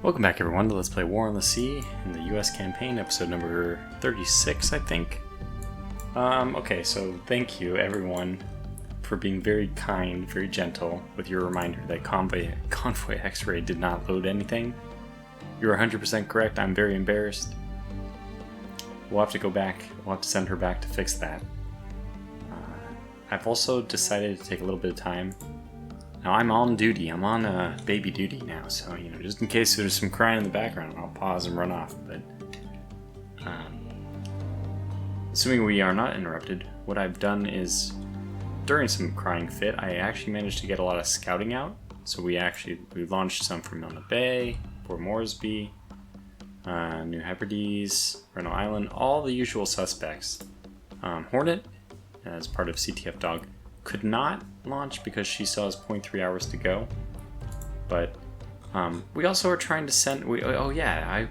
Welcome back everyone to Let's Play War on the Sea in the US campaign, episode number 36, I think. Okay, so thank you everyone for being very kind, very gentle with your reminder that Convoy X-Ray did not load anything. You're 100% correct, I'm very embarrassed. We'll have to go back, we'll have to send her back to fix that. I've also decided to take a little bit of time. Now I'm on duty, I'm on baby duty now, so you know, just in case there's some crying in the background, I'll pause and run off. But assuming we are not interrupted, what I've done is, during some crying fit, I actually managed to get a lot of scouting out. So we launched some from Milne Bay, Port Moresby, New Hebrides, Reno Island, all the usual suspects. Hornet, as part of CTF Dog, could not launch because she still has 0.3 hours to go. But we also are trying to send. I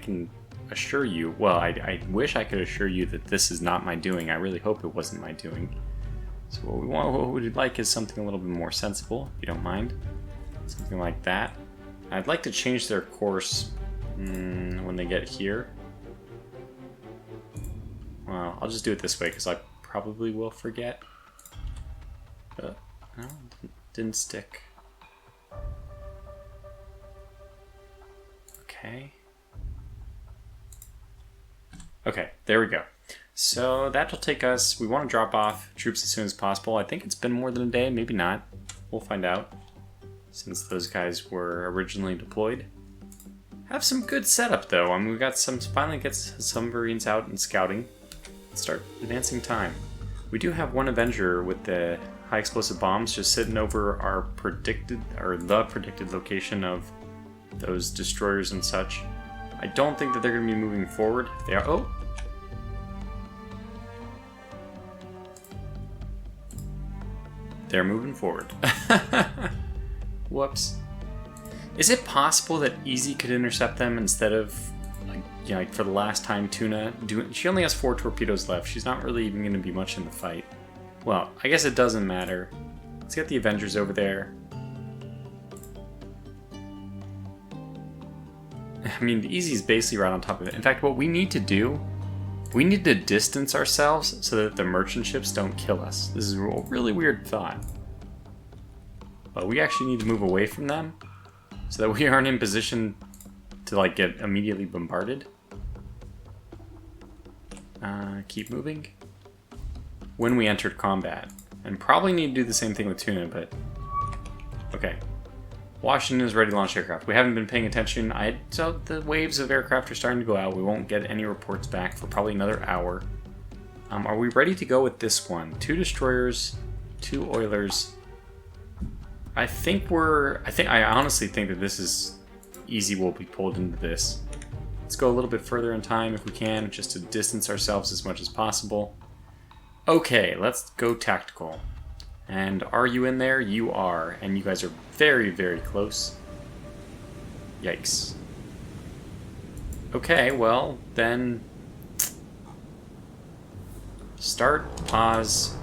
can assure you. Well, I wish I could assure you that this is not my doing. I really hope it wasn't my doing. So what we'd like is something a little bit more sensible, if you don't mind. Something like that. I'd like to change their course when they get here. Well, I'll just do it this way because I probably will forget. But no, didn't stick. Okay, there we go. So that'll take us, we want to drop off troops as soon as possible. I think it's been more than a day, maybe not. We'll find out, since those guys were originally deployed. Have some good setup though. I mean, we got finally get some submarines out and scouting. Start advancing time. We do have one Avenger with the high explosive bombs just sitting over the predicted location of those destroyers and such. I don't think that they're going to be moving forward. They are. Oh! They're moving forward. Whoops. Is it possible that Easy could intercept them instead of, like for the last time Tuna she only has 4 torpedoes left. She's not really even going to be much in the fight. Well, I guess it doesn't matter. Let's get the Avengers over there. I mean, the Easy is basically right on top of it. In fact, what we need to do, we need to distance ourselves so that the merchant ships don't kill us. This is a really weird thought. But we actually need to move away from them so that we aren't in position to like get immediately bombarded. Keep moving. When we entered combat. And probably need to do the same thing with Tuna, but... Okay. Washington is ready to launch aircraft. We haven't been paying attention. So the waves of aircraft are starting to go out. We won't get any reports back for probably another hour. Are we ready to go with this one? 2 destroyers, 2 oilers. I honestly think that this is Easy will be pulled into this. Let's go a little bit further in time if we can, just to distance ourselves as much as possible. Okay, let's go tactical. And are you in there? You are. And you guys are very, very close. Yikes. Okay, well, then... Start, pause.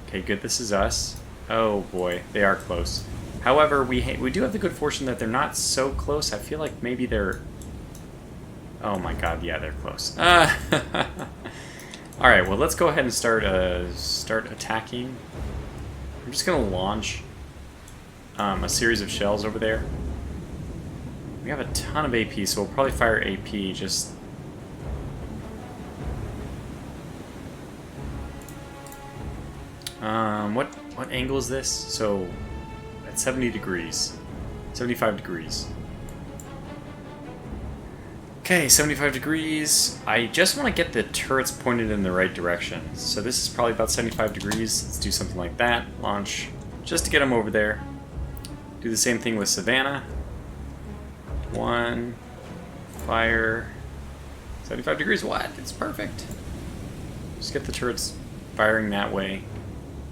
Okay, good, this is us. Oh boy, they are close. However, we do have the good fortune that they're not so close. I feel like maybe they're... Oh my god, yeah, they're close. Alright, well, let's go ahead and start attacking. I'm just going to launch a series of shells over there. We have a ton of AP, so we'll probably fire AP just... What angle is this? So, at 70 degrees. 75 degrees. Okay, 75 degrees. I just want to get the turrets pointed in the right direction. So this is probably about 75 degrees. Let's do something like that. Launch, just to get them over there. Do the same thing with Savannah. 1, fire. 75 degrees, what? It's perfect. Just get the turrets firing that way.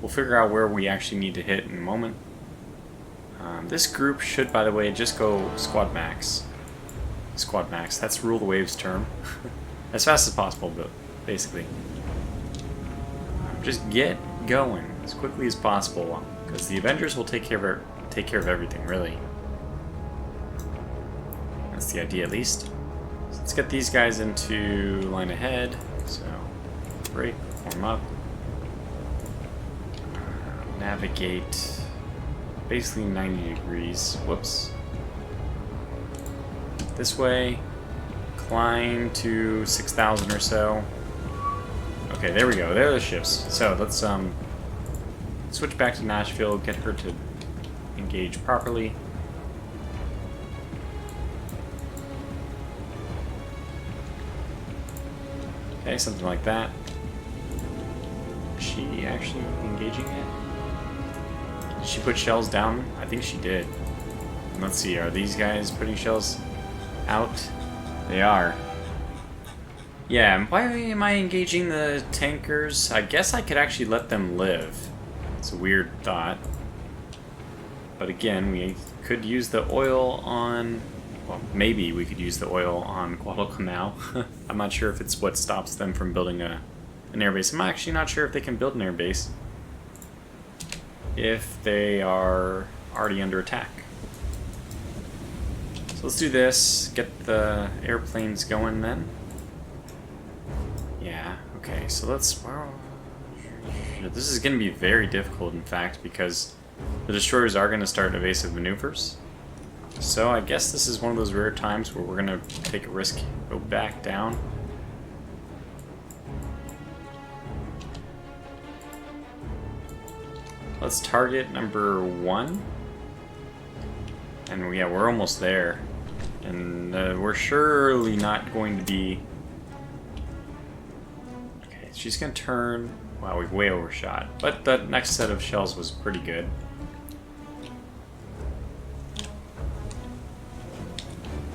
We'll figure out where we actually need to hit in a moment. This group should, by the way, just go squad max. Squad max, that's Rule the Waves term. As fast as possible, but basically. Just get going as quickly as possible, because the Avengers will take care take care of everything, really. That's the idea, at least. So let's get these guys into line ahead. So, break, form up. Navigate basically 90 degrees. Whoops. This way. Climb to 6,000 or so. Okay, there we go. There are the ships. So let's switch back to Nashville, get her to engage properly. Okay, something like that. Is she actually engaging it? Did she put shells down? I think she did. Let's see, are these guys putting shells out? They are. Yeah, why am I engaging the tankers? I guess I could actually let them live. It's a weird thought. But again, we could use the oil on... Well, maybe we could use the oil on Guadalcanal. I'm not sure if it's what stops them from building an airbase. I'm actually not sure if they can build an airbase if they are already under attack. So let's do this. Get the airplanes going then. Yeah, okay, so let's... Well, this is going to be very difficult, in fact, because the destroyers are going to start evasive maneuvers. So I guess this is one of those rare times where we're going to take a risk, go back down. Let's target number 1. And yeah, we're almost there. And we're surely not going to be... Okay, she's going to turn... Wow, we've way overshot. But the next set of shells was pretty good.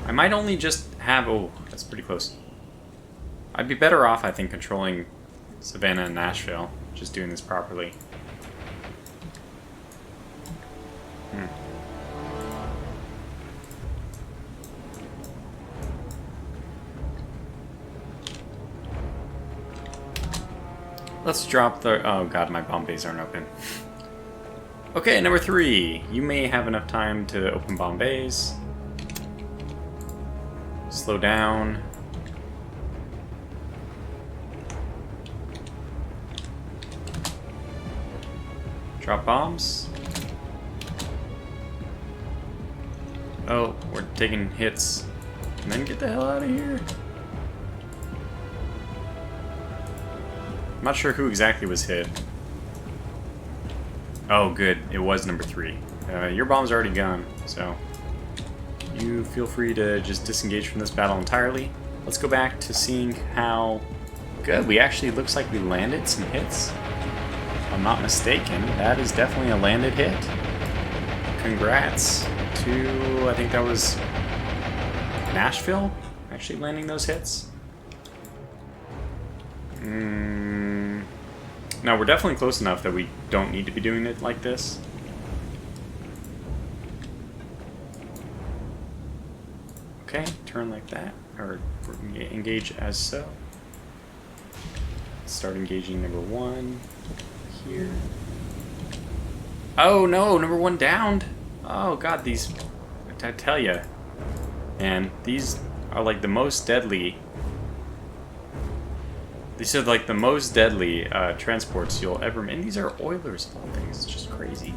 I might only just have... Oh, that's pretty close. I'd be better off, I think, controlling Savannah and Nashville. Just doing this properly. Let's drop the... Oh god, my bomb bays aren't open. Okay, number 3. You may have enough time to open bomb bays. Slow down. Drop bombs. Oh, we're taking hits. And then get the hell out of here. I'm not sure who exactly was hit. Oh, good. It was number 3. Your bomb's already gone, so you feel free to just disengage from this battle entirely. Let's go back to seeing how good. We actually looks like we landed some hits. If I'm not mistaken, that is definitely a landed hit. Congrats to, I think that was Nashville, actually landing those hits. No, we're definitely close enough that we don't need to be doing it like this. Okay, turn like that, or engage as so. Start engaging number 1 here. Oh no, number 1 downed. Oh god, these, I tell ya, man, these are like the most deadly. These are like the most deadly transports you'll ever... And these are oilers of all things. It's just crazy.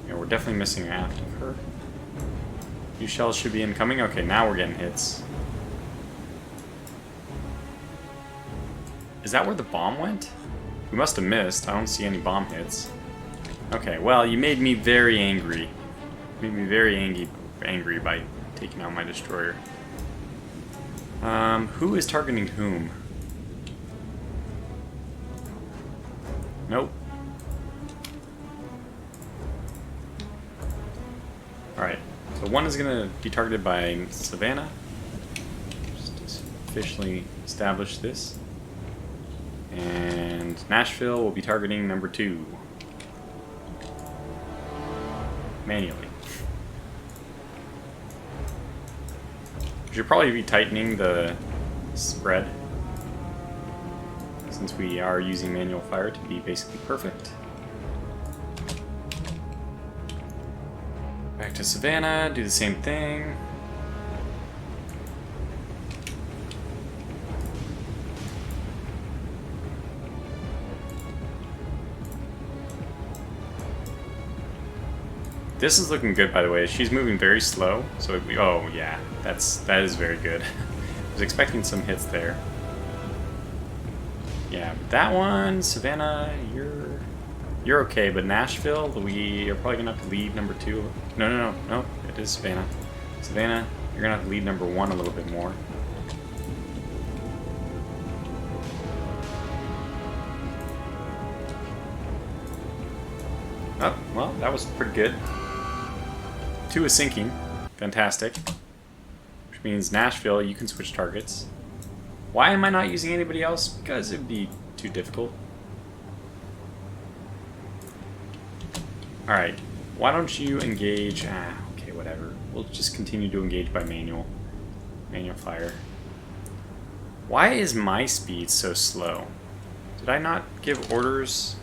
Yeah, we're definitely missing aft of her. New shells should be incoming. Okay, now we're getting hits. Is that where the bomb went? We must have missed. I don't see any bomb hits. Okay, well, you made me very angry. Made me very angry by taking out my destroyer. Who is targeting whom? Nope. Alright, so 1 is going to be targeted by Savannah. Just officially establish this. And Nashville will be targeting number 2. Manually. We should probably be tightening the spread, since we are using manual fire to be basically perfect. Back to Savannah, do the same thing. This is looking good, by the way. She's moving very slow, so oh yeah, that is very good. I was expecting some hits there. Yeah, but that one, Savannah, you're okay, but Nashville, we are probably gonna have to lead number 2. No, it is Savannah. Savannah, you're gonna have to lead number 1 a little bit more. Oh, well, that was pretty good. 2 is sinking. Fantastic. Which means Nashville, you can switch targets. Why am I not using anybody else? Because it would be too difficult. Alright, why don't you engage... okay, whatever. We'll just continue to engage by manual. Manual fire. Why is my speed so slow? Did I not give orders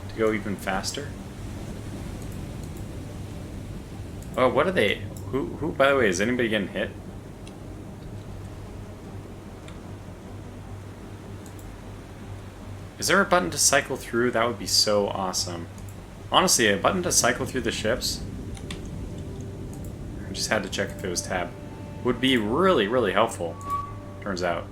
to go even faster? Oh, what are they? Who, by the way, is anybody getting hit? Is there a button to cycle through? That would be so awesome. Honestly, a button to cycle through the ships, I just had to check if it was tab, would be really, really helpful, turns out.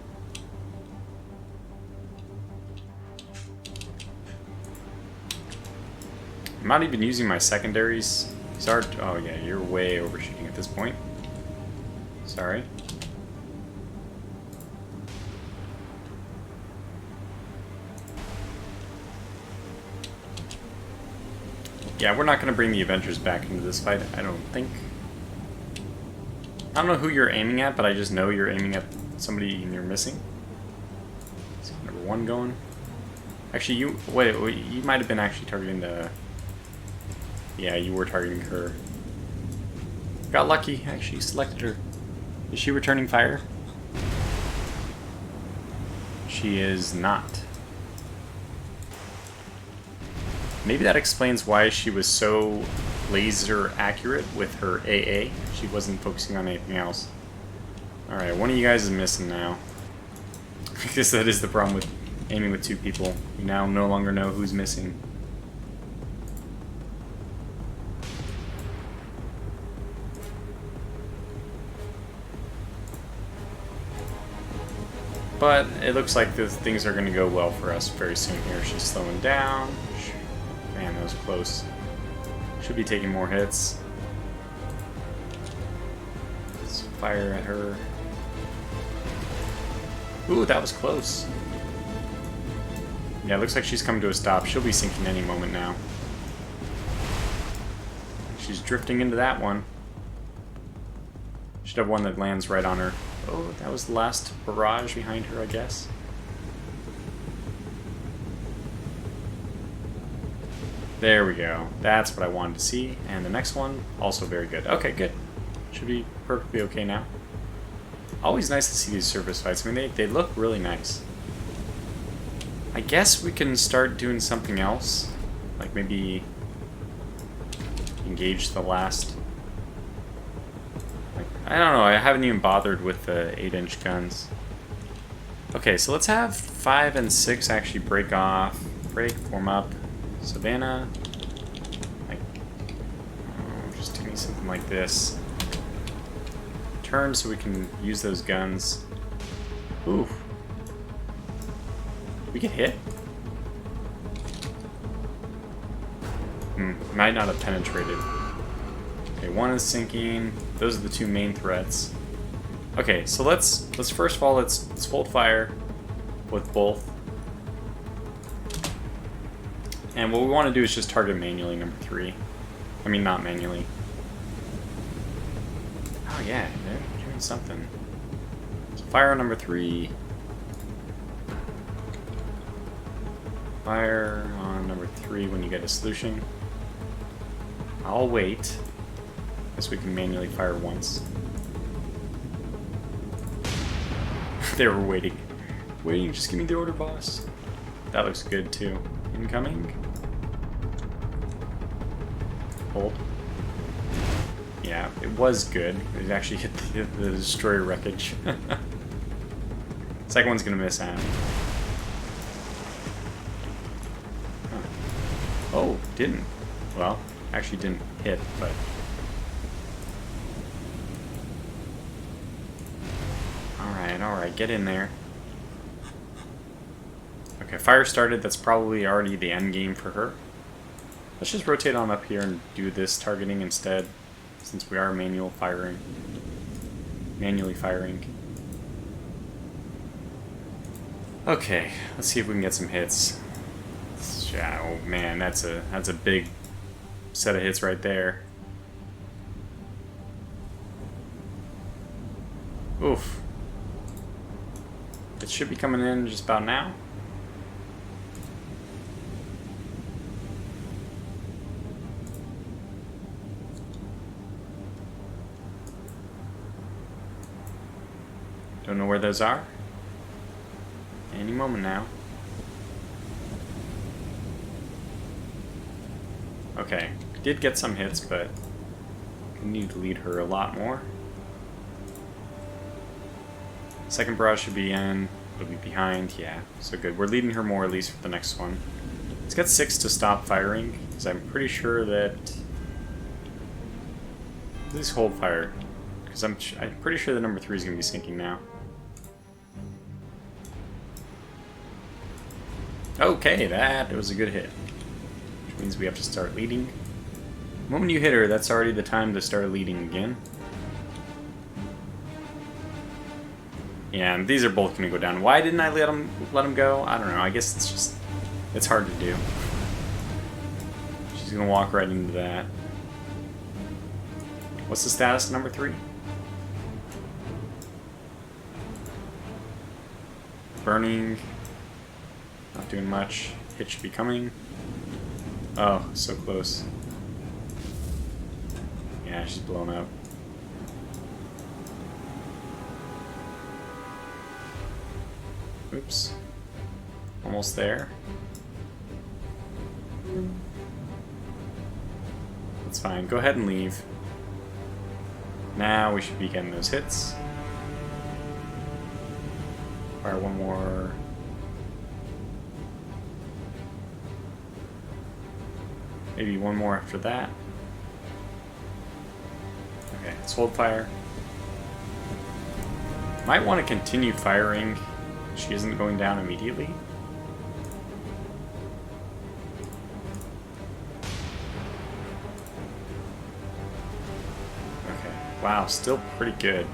I'm not even using my secondaries. These are, oh yeah, you're way overshooting at this point. Sorry. Yeah, we're not going to bring the Avengers back into this fight, I don't think. I don't know who you're aiming at, but I just know you're aiming at somebody and you're missing. So number 1 going. Actually, you might have been actually targeting the... Yeah, you were targeting her. Got lucky, actually selected her. Is she returning fire? She is not. Maybe that explains why she was so laser accurate with her AA. She wasn't focusing on anything else. Alright, one of you guys is missing now. I guess that is the problem with aiming with 2 people. You now no longer know who's missing. But it looks like things are going to go well for us very soon here. She's slowing down. Man, that was close. Should be taking more hits. Let's fire at her. Ooh, that was close. Yeah, it looks like she's coming to a stop. She'll be sinking any moment now. She's drifting into that one. Should have one that lands right on her. Oh, that was the last barrage behind her, I guess. There we go. That's what I wanted to see. And the next one, also very good. Okay, good. Should be perfectly okay now. Always nice to see these surface fights. I mean, they look really nice. I guess we can start doing something else. Like maybe engage the last... I don't know, I haven't even bothered with the 8-inch guns. Okay, so let's have 5 and 6 actually break off. Break, form up. Savannah. Like, just doing something like this. Turn so we can use those guns. Ooh. We get hit? Might not have penetrated. Okay, 1 is sinking. Those are the 2 main threats. Okay, so let's first of all let's hold fire with both. And what we want to do is just target manually number 3. I mean, not manually. Oh yeah, they're doing something. So fire on number 3. Fire on number 3 when you get a solution. I'll wait. Guess we can manually fire once. They were waiting. Waiting, just give me the order, boss. That looks good too. Incoming. Hold. Yeah, it was good. It actually hit the destroyer wreckage. Second one's gonna miss out. Huh. Oh, didn't. Well, actually didn't hit, but... Alright, get in there. Okay, fire started. That's probably already the end game for her. Let's just rotate on up here and do this targeting instead, since we are manually firing. Okay, let's see if we can get some hits. Yeah, oh man, that's a big set of hits right there. Oof. It should be coming in just about now. Don't know where those are. Any moment now. Okay, did get some hits, but I need to lead her a lot more. Second barrage should be in. It'll be behind. Yeah, so good. We're leading her more, at least for the next one. Let's get 6 to stop firing, because I'm pretty sure that... At least hold fire, because I'm pretty sure the number 3 is going to be sinking now. Okay, that was a good hit. Which means we have to start leading. The moment you hit her, that's already the time to start leading again. Yeah, and these are both going to go down. Why didn't I let them go? I don't know. I guess it's just... It's hard to do. She's going to walk right into that. What's the status of number 3? Burning. Not doing much. Hit should be coming. Oh, so close. Yeah, she's blown up. Oops. Almost there. That's fine. Go ahead and leave. Now we should be getting those hits. Fire one more. Maybe one more after that. Okay, let's hold fire. Might want to continue firing. She isn't going down immediately. Okay, wow, still pretty good.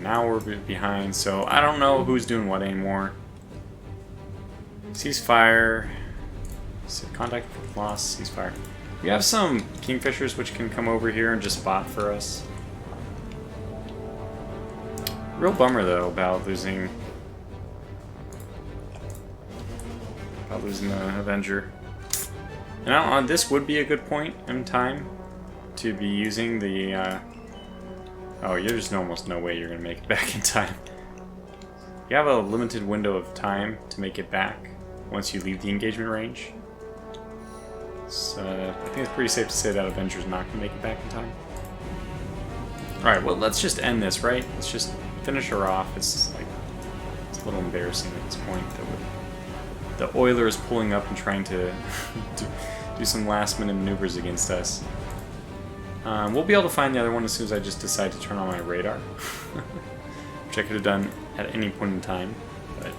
Now we're behind, so I don't know who's doing what anymore. Ceasefire. Contact lost, ceasefire. We have some Kingfishers which can come over here and just spot for us. Real bummer though about losing the Avenger. And this would be a good point in time to be using the oh, there's almost no way you're going to make it back in time. You have a limited window of time to make it back once you leave the engagement range. So, I think it's pretty safe to say that Avenger's not going to make it back in time. Alright, well, let's just end this, right? Let's just finish her off. It's a little embarrassing at this point that the Oiler is pulling up and trying to do some last-minute maneuvers against us. We'll be able to find the other one as soon as I just decide to turn on my radar. Which I could have done at any point in time. But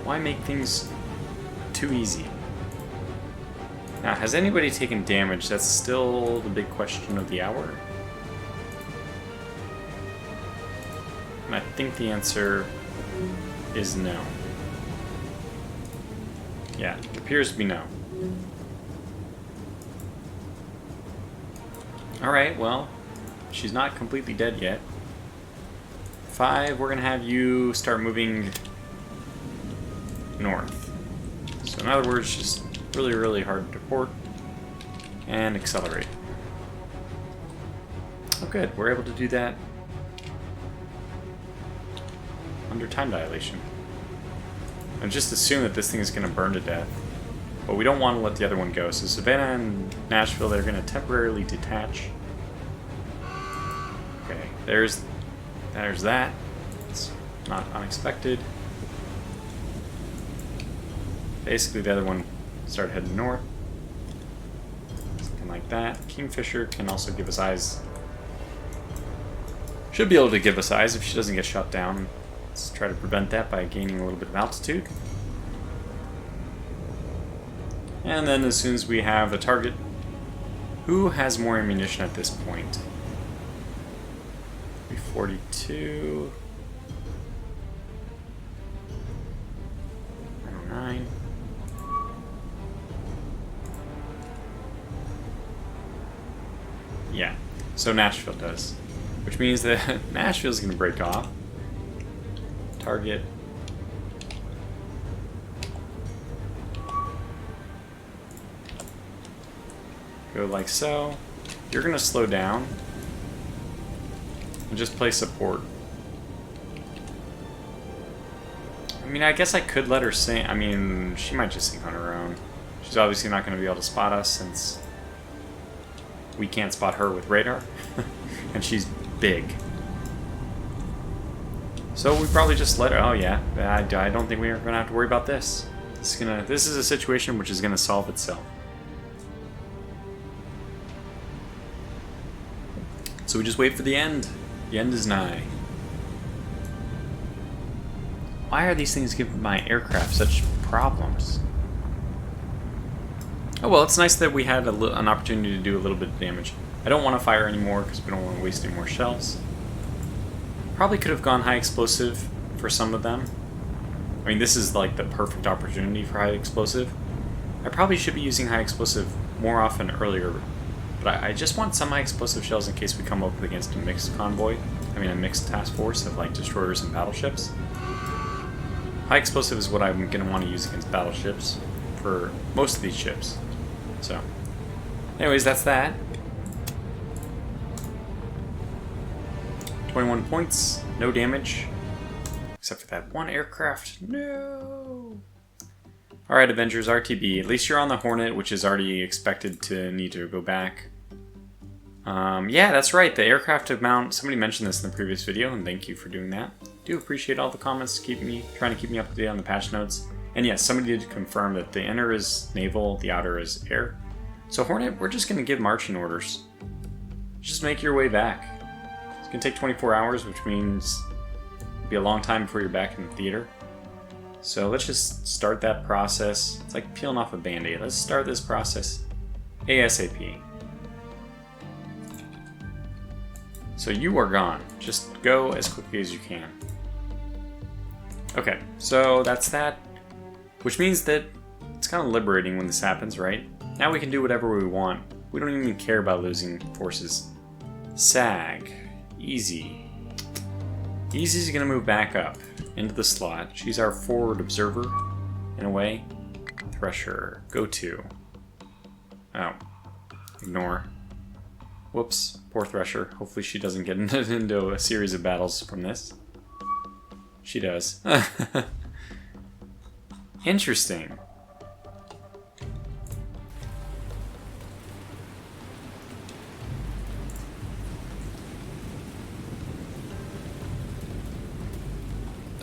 why make things too easy? Now, has anybody taken damage? That's still the big question of the hour. And I think the answer is no. Yeah, it appears to be no. Alright, well, she's not completely dead yet. 5, we're going to have you start moving north. So in other words, just really, really hard to port and accelerate. Oh good, we're able to do that under time dilation. And just assume that this thing is going to burn to death. but we don't want to let the other one go. So Savannah and Nashville, they're going to temporarily detach. Okay, there's that. It's not unexpected. Basically, the other one started heading north. Something like that. Kingfisher can also give us eyes. Should be able to give us eyes if she doesn't get shot down. Let's try to prevent that by gaining a little bit of altitude. And then as soon as we have a target, who has more ammunition at this point? 342. 909. Yeah, so Nashville does. Which means that Nashville's going to break off. Target. Go like so. You're going to slow down. And just play support. I mean, I guess I could let her sing. I mean, she might just sing on her own. She's obviously not going to be able to spot us since we can't spot her with radar. And she's big. So we probably just let her. Oh yeah, I don't think we're gonna have to worry about this. This is a situation which is gonna solve itself. So we just wait for the end. The end is nigh. Why are these things giving my aircraft such problems? Oh well, it's nice that we had an opportunity to do a little bit of damage. I don't want to fire anymore because we don't want to waste any more shells. Probably could have gone high explosive for some of them. I mean, this is like the perfect opportunity for high explosive. I probably should be using high explosive more often earlier, but I just want some high explosive shells in case we come up against a mixed convoy. I mean, a mixed task force of like destroyers and battleships. High explosive is what I'm going to want to use against battleships for most of these ships. So, anyways, that's that. 21 points, no damage, except for that one aircraft. No! Alright, Avengers, RTB. At least you're on the Hornet, which is already expected to need to go back. Yeah, that's right, the aircraft amount, somebody mentioned this in the previous video, and thank you for doing that. Do appreciate all the comments, trying to keep me up to date on the patch notes. And yes, somebody did confirm that the inner is naval, the outer is air. So Hornet, we're just going to give marching orders. Just make your way back. It's going to take 24 hours, which means it'll be a long time before you're back in the theater. So let's just start that process. It's like peeling off a band-aid. Let's start this process ASAP. So you are gone. Just go as quickly as you can. Okay, so that's that. Which means that it's kind of liberating when this happens, right? Now we can do whatever we want. We don't even care about losing forces. SAG. Easy. Easy's gonna move back up into the slot. She's our forward observer, in a way. Thresher. Go to. Oh. Ignore. Whoops. Poor Thresher. Hopefully she doesn't get into a series of battles from this. She does. Interesting.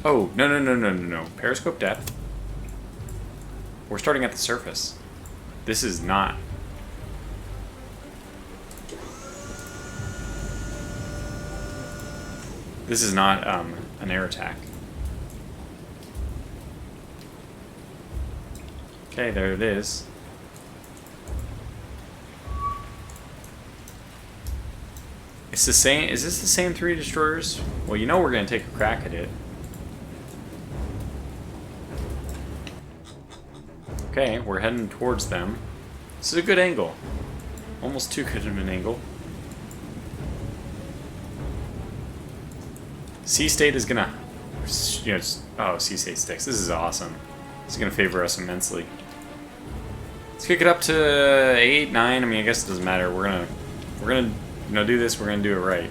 Oh, no. Periscope depth. We're starting at the surface. This is not. This is not an air attack. Okay, there it is. It's the same. Is this the same 3 destroyers? Well, you know we're going to take a crack at it. Okay, we're heading towards them. This is a good angle. Almost too good of an angle. Sea State is gonna, oh, Sea State sticks. This is awesome. This is gonna favor us immensely. Let's kick it up to 8, 9. I mean, I guess it doesn't matter. We're gonna, do this. We're gonna do it right.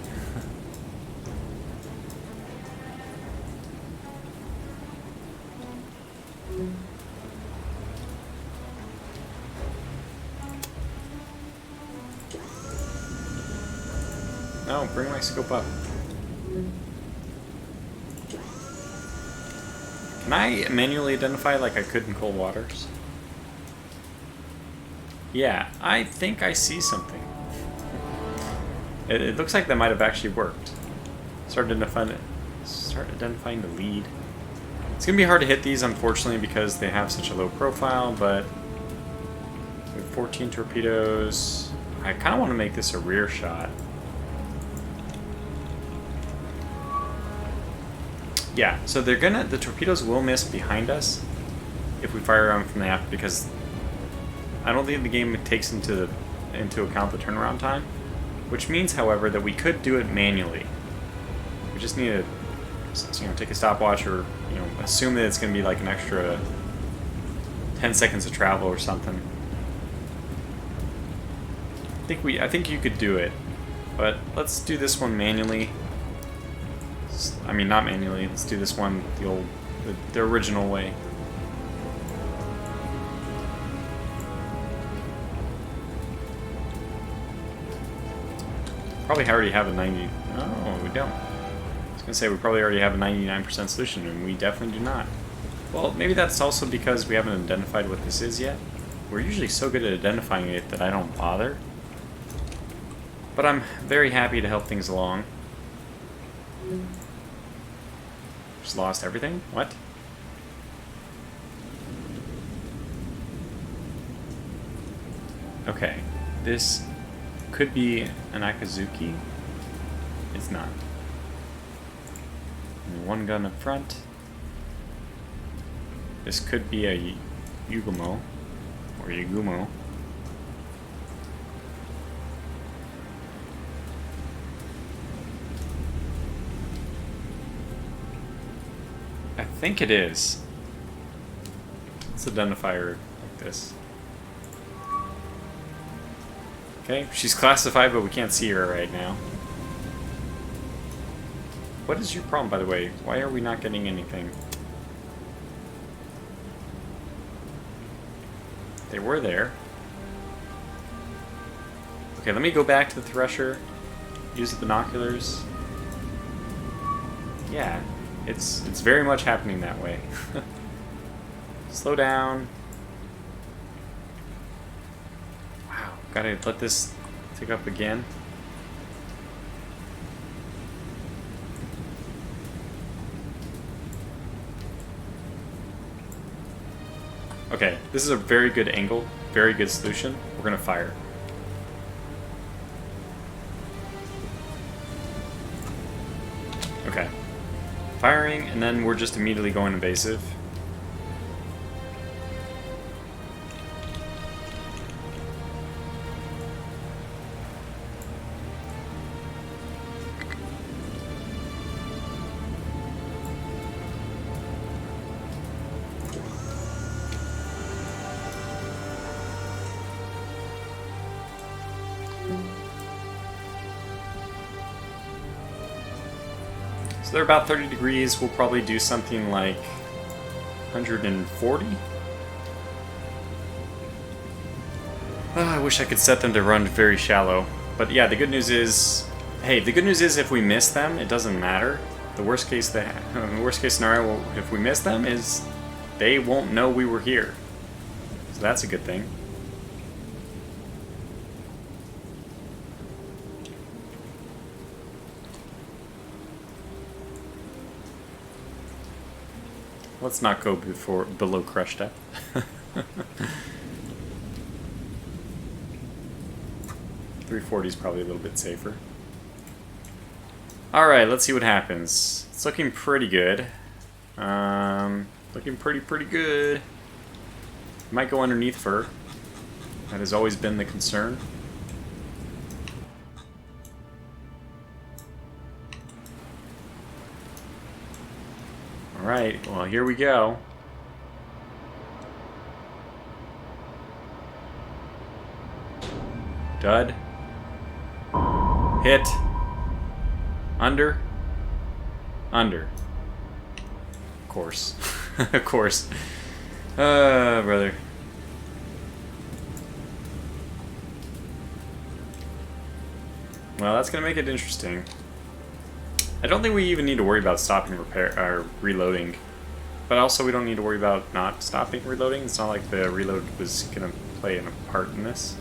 No, bring my scope up. Can I manually identify like I could in cold waters? Yeah, I think I see something. It looks like that might have actually worked. Start identifying the lead. It's gonna be hard to hit these, unfortunately, because they have such a low profile, but with 14 torpedoes, I kind of want to make this a rear shot. Yeah, so the torpedoes will miss behind us if we fire them from the aft, because I don't think the game takes into account the turnaround time, which means, however, that we could do it manually. We just need to, take a stopwatch, or assume that it's going to be like an extra 10 seconds of travel or something. I think you could do it, but let's do this one manually. I mean, not manually. Let's do this one the original way. Probably already have a 90. No, we don't. I was gonna say we probably already have a 99% solution, and we definitely do not. Well, maybe that's also because we haven't identified what this is yet. We're usually so good at identifying it that I don't bother. But I'm very happy to help things along. Just lost everything? What? Okay, this could be an Akazuki. It's not. And one gun up front. This could be a Yugumo or Yagumo. I think it is. Let's identify her like this. Okay, she's classified, but we can't see her right now. What is your problem, by the way? Why are we not getting anything? They were there. Okay, let me go back to the Thresher. Use the binoculars. Yeah, it's very much happening that way. Slow down. Wow, gotta let this tick up again. Okay, this is a very good angle, very good solution. We're gonna fire. Okay. Firing, and then we're just immediately going evasive. So they're about 30 degrees. We'll probably do something like 140. I wish I could set them to run very shallow. But yeah, the good news is, hey, the good news is if we miss them, it doesn't matter. The worst case scenario, if we miss them, is they won't know we were here. So that's a good thing. Let's not go below crush depth. 340 is probably a little bit safer. Alright, let's see what happens. It's looking pretty good. Looking pretty good. Might go underneath fur. That has always been the concern. Alright, well, here we go. Dud. Hit. Under. Under. Of course. Of course. Brother. Well, that's going to make it interesting. I don't think we even need to worry about stopping repair or reloading. But also we don't need to worry about not stopping reloading. It's not like the reload was going to play a part in this.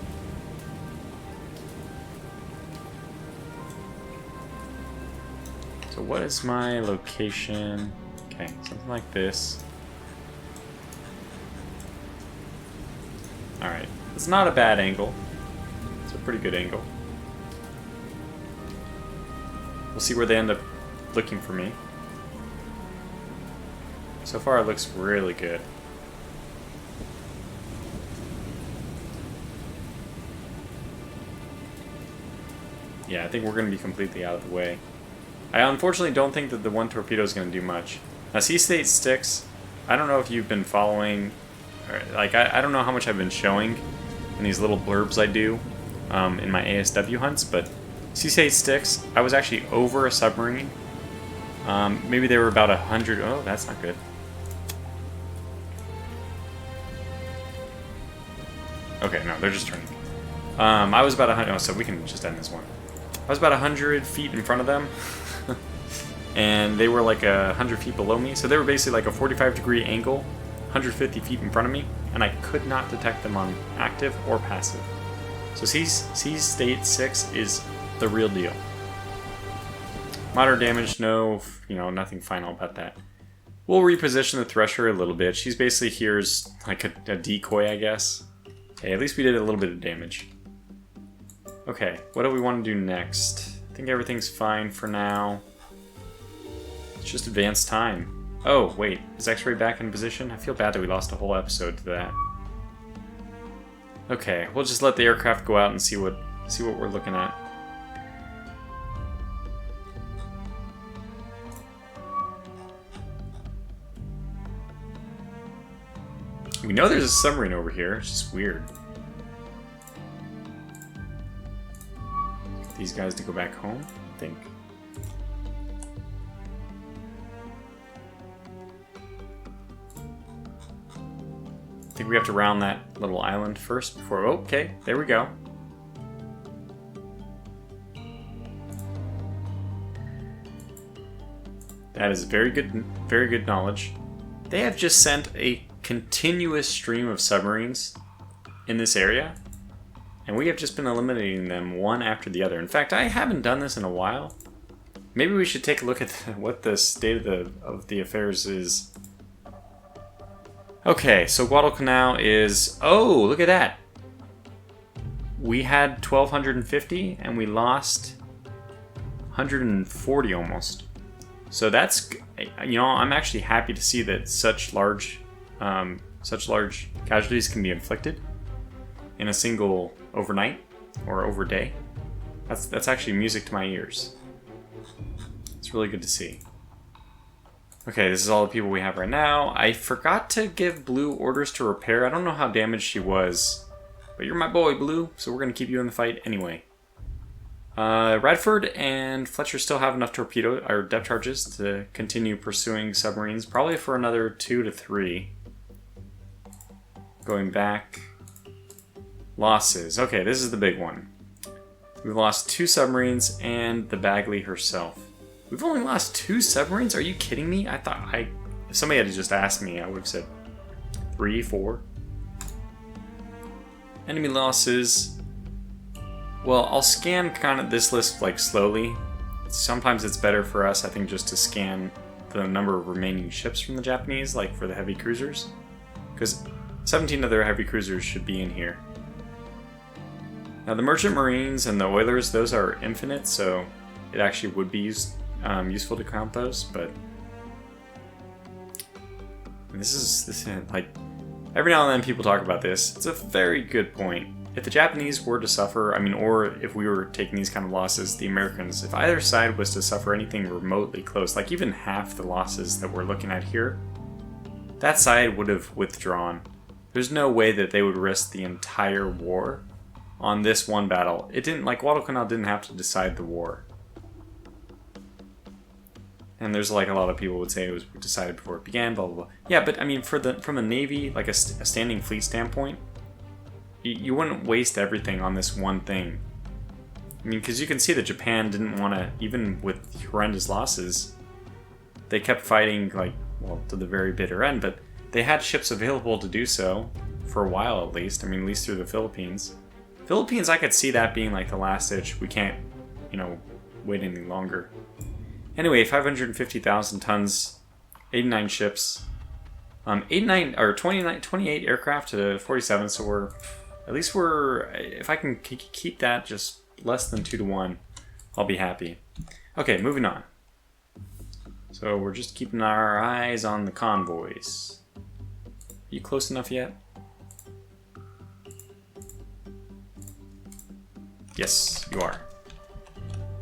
So what is my location? Okay, something like this. Alright, it's not a bad angle. It's a pretty good angle. We'll see where they end up looking for me. So far it looks really good. Yeah, I think we're going to be completely out of the way. I unfortunately don't think that the one torpedo is going to do much. Now, sea state sticks, I don't know if you've been following, or, like, I don't know how much I've been showing in these little blurbs I do in my ASW hunts, but sea state sticks, I was actually over a submarine. Maybe they were about 100. Oh, that's not good. Okay, no, they're just turning. I was about 100. Oh, so we can just end this one. I was about 100 feet in front of them, and they were like 100 feet below me. So they were basically like a 45-degree angle, 150 feet in front of me, and I could not detect them on active or passive. So sea state 6 is the real deal. Moderate damage, no, nothing final about that. We'll reposition the Thresher a little bit. She's basically here as like a decoy, I guess. Okay, at least we did a little bit of damage. Okay, what do we want to do next? I think everything's fine for now. Let's just advance time. Oh, wait, is X-Ray back in position? I feel bad that we lost a whole episode to that. Okay, we'll just let the aircraft go out and see what we're looking at. We know there's a submarine over here, it's just weird. These guys to go back home, I think. I think we have to round that little island first before... Oh, okay, there we go. That is very good knowledge. They have just sent a continuous stream of submarines in this area, and we have just been eliminating them one after the other. In fact, I haven't done this in a while. Maybe we should take a look at what the state of the affairs is. Okay, so Guadalcanal is... Oh, look at that! We had 1,250 and we lost 140 almost. So that's... I'm actually happy to see that such large casualties can be inflicted in a single overnight or overday. That's actually music to my ears. It's really good to see. Okay, this is all the people we have right now. I forgot to give Blue orders to repair. I don't know how damaged she was, but you're my boy, Blue, so we're gonna keep you in the fight anyway. Radford and Fletcher still have enough torpedo or depth charges to continue pursuing submarines, probably for another 2 to 3. Going back. Losses. Okay, this is the big one. We've lost 2 submarines and the Bagley herself. We've only lost 2 submarines? Are you kidding me? I thought if somebody had just asked me, I would have said 3, 4. Enemy losses. Well, I'll scan kind of this list like slowly. Sometimes it's better for us, I think, just to scan the number of remaining ships from the Japanese, like for the heavy cruisers. Because 17 of their heavy cruisers should be in here. Now the Merchant Marines and the Oilers, those are infinite, so it actually would be useful to count those, but this is like, every now and then people talk about this. It's a very good point. If the Japanese were to suffer, or if we were taking these kind of losses, the Americans, if either side was to suffer anything remotely close, like even half the losses that we're looking at here, that side would have withdrawn. There's no way that they would risk the entire war on this one battle. It didn't, like, Guadalcanal didn't have to decide the war. And there's like a lot of people would say it was decided before it began, blah, blah, blah. Yeah, but I mean, from a Navy, like a standing fleet standpoint, you wouldn't waste everything on this one thing. I mean, because you can see that Japan didn't want to, even with horrendous losses, they kept fighting, like, well, to the very bitter end, but they had ships available to do so, for a while at least. I mean, at least through the Philippines. Philippines, I could see that being like the last ditch. We can't, you know, wait any longer. Anyway, 550,000 tons, 89 ships, 28 aircraft to 47, so we're, at least we're, if I can keep that just less than 2 to 1, I'll be happy. Okay, moving on. So we're just keeping our eyes on the convoys. Are you close enough yet? Yes, you are.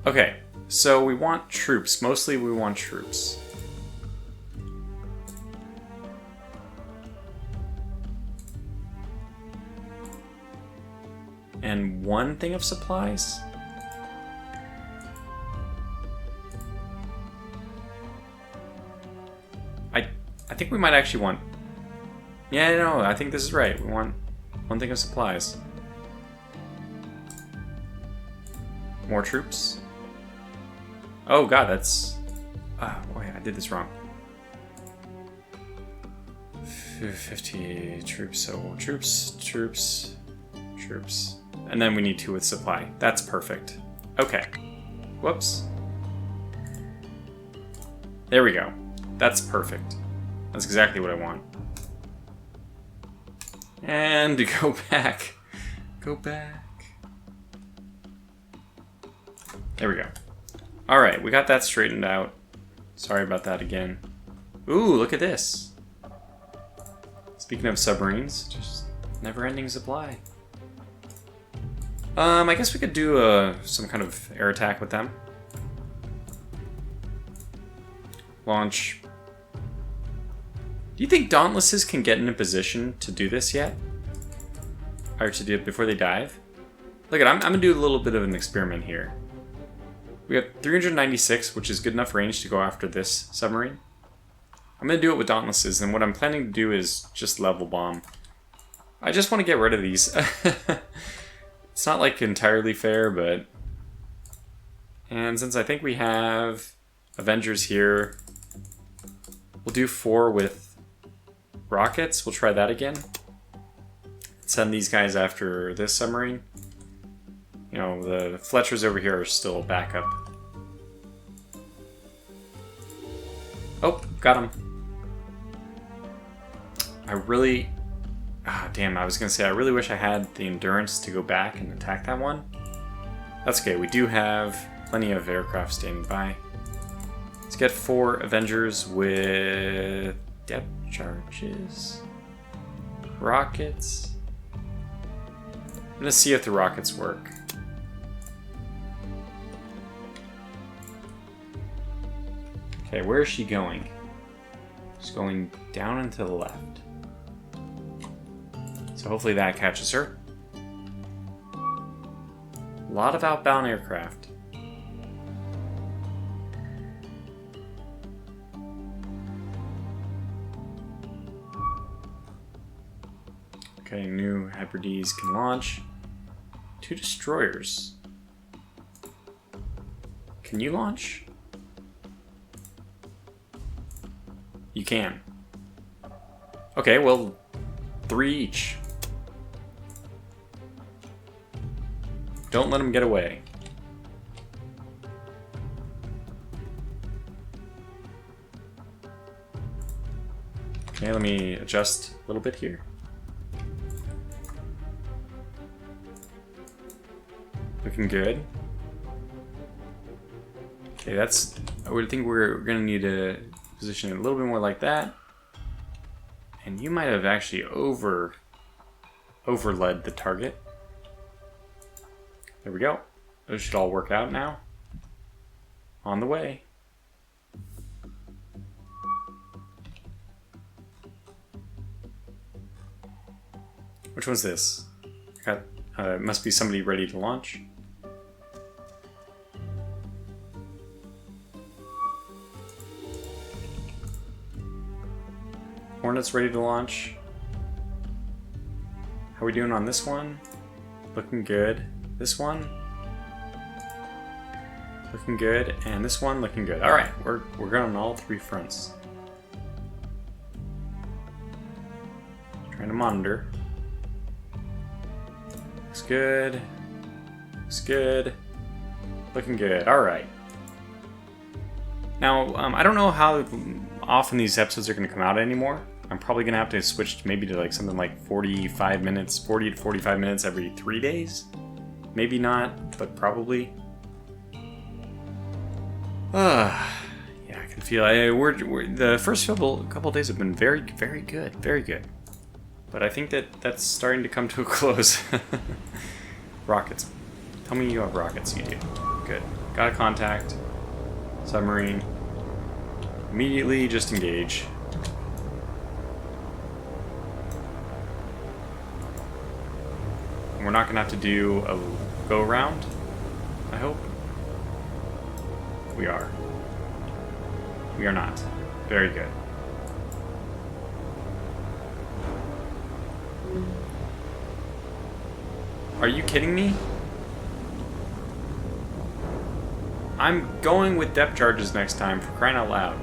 Okay, so we want troops. Mostly we want troops. And one thing of supplies? I think we might actually want... Yeah, no, I think this is right. We want one thing of supplies. More troops? Oh god, that's... wait, I did this wrong. 50 troops, so troops. And then we need 2 with supply. That's perfect. Okay. Whoops. There we go. That's perfect. That's exactly what I want. And go back. Go back. There we go. Alright, we got that straightened out. Sorry about that again. Ooh, look at this. Speaking of submarines, just never-ending supply. I guess we could do some kind of air attack with them. Launch. Do you think Dauntlesses can get in a position to do this yet? Or to do it before they dive? Look at, I'm gonna do a little bit of an experiment here. We have 396, which is good enough range to go after this submarine. I'm gonna do it with Dauntlesses, and what I'm planning to do is just level bomb. I just want to get rid of these. It's not like entirely fair, but... And since I think we have Avengers here, we'll do 4 with rockets. We'll try that again. Send these guys after this submarine. You know, the Fletchers over here are still backup. Oh, got him. I really... damn, I was gonna say, I really wish I had the endurance to go back and attack that one. That's okay, we do have plenty of aircraft standing by. Let's get 4 Avengers with depth charges. Rockets. I'm gonna see if the rockets work. Okay, where is she going? She's going down and to the left. So hopefully that catches her. A lot of outbound aircraft. Okay, new Hebrides can launch. 2 destroyers. Can you launch? You can. Okay, well, 3 each. Don't let them get away. Okay, let me adjust a little bit here. Looking good. Okay, that's... I would think we're gonna need to position it a little bit more like that. And you might have actually overled the target. There we go. Those should all work out now. On the way. Which one's this? Got, it must be somebody ready to launch. Hornet's ready to launch. How are we doing on this one? Looking good. This one? looking good, and this one looking good. All right, we're good on all three fronts. Trying to monitor. Looks good. Looks good. Looking good. All right. Now, I don't know how often these episodes are going to come out anymore. I'm probably going to have to switch maybe to like something like 45 minutes, 40 to 45 minutes every 3 days. Maybe not, but probably. Yeah, I can feel it. The first couple days have been very, very good. Very good. But I think that's starting to come to a close. Rockets. Tell me you have rockets. You do. Good. Got a contact. Submarine. Immediately just engage. We're not going to have to do a go-round, I hope. We are. We are not. Very good. Are you kidding me? I'm going with depth charges next time, for crying out loud.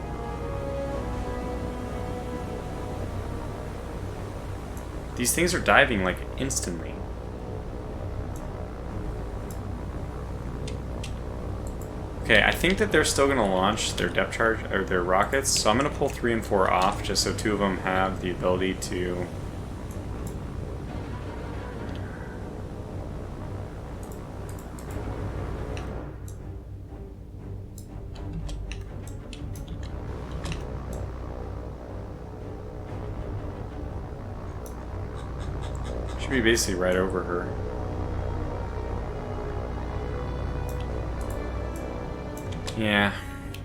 These things are diving like instantly. Okay, I think that they're still going to launch their depth charge or their rockets, so I'm going to pull 3 and 4 off just so 2 of them have the ability to. Should be basically right over her. Yeah,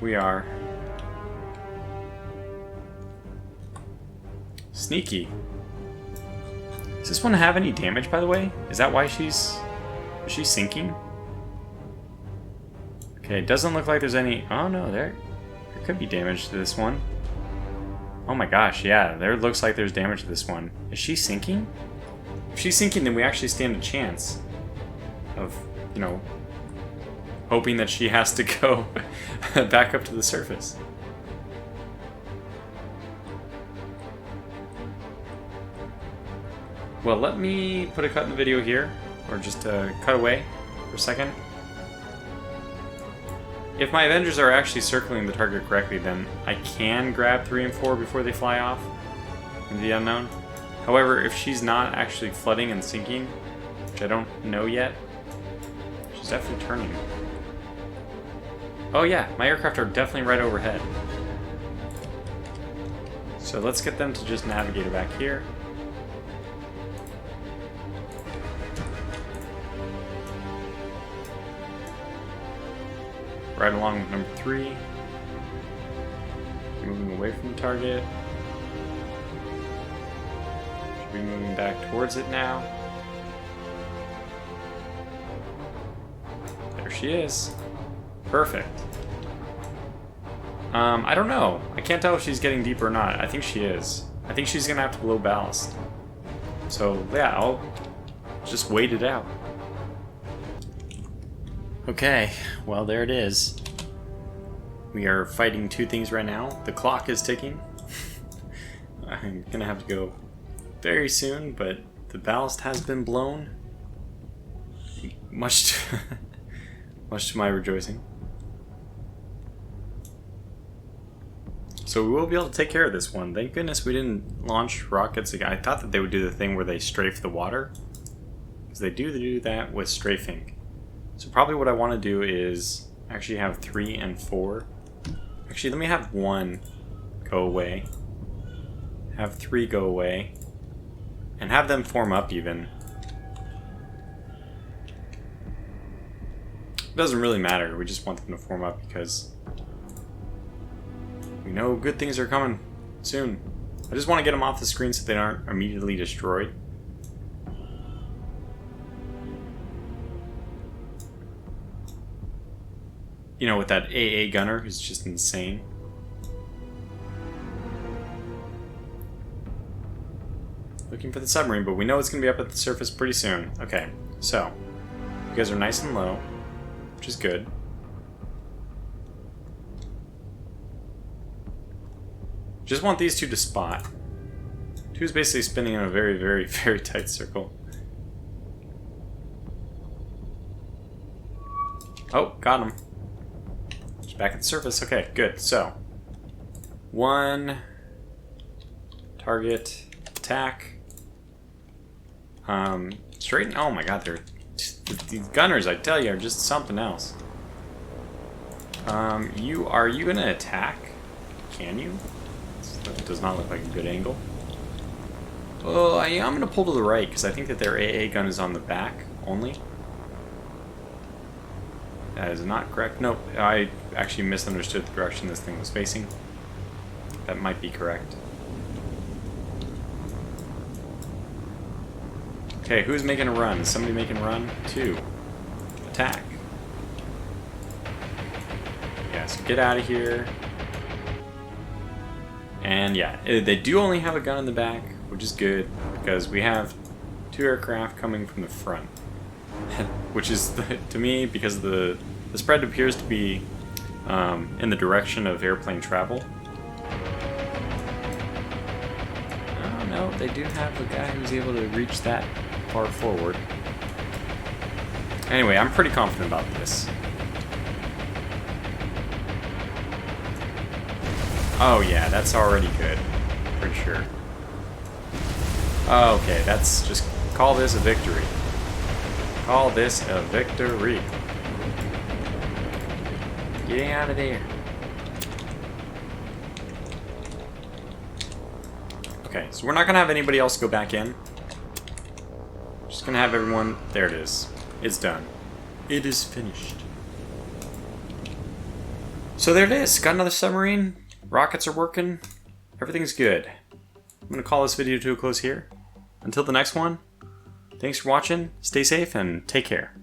we are. Sneaky. Does this one have any damage, by the way? Is that why is she sinking? Okay, it doesn't look like there's any. Oh no, there could be damage to this one. Oh my gosh, yeah, there looks like there's damage to this one. Is she sinking? If she's sinking, then we actually stand a chance of, you know, hoping that she has to go back up to the surface. Well, let me put a cut in the video here, or just cut away for a second. If my Avengers are actually circling the target correctly, then I can grab 3 and 4 before they fly off into the unknown. However, if she's not actually flooding and sinking, which I don't know yet, she's definitely turning. Oh yeah, my aircraft are definitely right overhead. So let's get them to just navigate back here. Right along with number 3. Moving away from the target. Should be moving back towards it now. There she is. Perfect. I don't know. I can't tell if she's getting deep or not. I think she is. I think she's gonna have to blow ballast. So yeah, I'll just wait it out. Okay, well there it is. We are fighting 2 things right now. The clock is ticking. I'm gonna have to go very soon, but the ballast has been blown. Much to my rejoicing. So we will be able to take care of this one. Thank goodness we didn't launch rockets again. I thought that they would do the thing where they strafe the water, because they do that with strafing. So probably what I want to do is actually have 3 and 4. Actually, let me have 1 go away. Have 3 go away. And have them form up even. It doesn't really matter. We just want them to form up because we know good things are coming soon. I just want to get them off the screen so they aren't immediately destroyed. You know, with that AA gunner who's just insane. Looking for the submarine, but we know it's going to be up at the surface pretty soon. Okay, so you guys are nice and low, which is good. Just want these two to spot. Two's basically spinning in a very, very, very tight circle. Oh, got him. Just back at the surface. Okay, good. So, one target attack. Straighten. Oh my God, these gunners, I tell you, are just something else. Are you gonna attack? Can you? That does not look like a good angle. Oh, I'm gonna pull to the right because I think that their AA gun is on the back only. That is not correct. Nope, I actually misunderstood the direction this thing was facing. That might be correct. Okay, who's making a run? Is somebody making a run? 2. Attack. Yeah, so get out of here. And yeah, they do only have a gun in the back, which is good, because we have 2 aircraft coming from the front. Which is, to me, because the spread appears to be in the direction of airplane travel. Oh no, they do have a guy who's able to reach that far forward. Anyway, I'm pretty confident about this. Oh yeah, that's already good. Pretty sure. Okay, that's just call this a victory. Call this a victory. Getting out of there. Okay, so we're not gonna have anybody else go back in. Just gonna have everyone. There it is. It's done. It is finished. So there it is. Got another submarine. Rockets are working. Everything's good. I'm gonna call this video to a close here. Until the next one, thanks for watching. Stay safe and take care.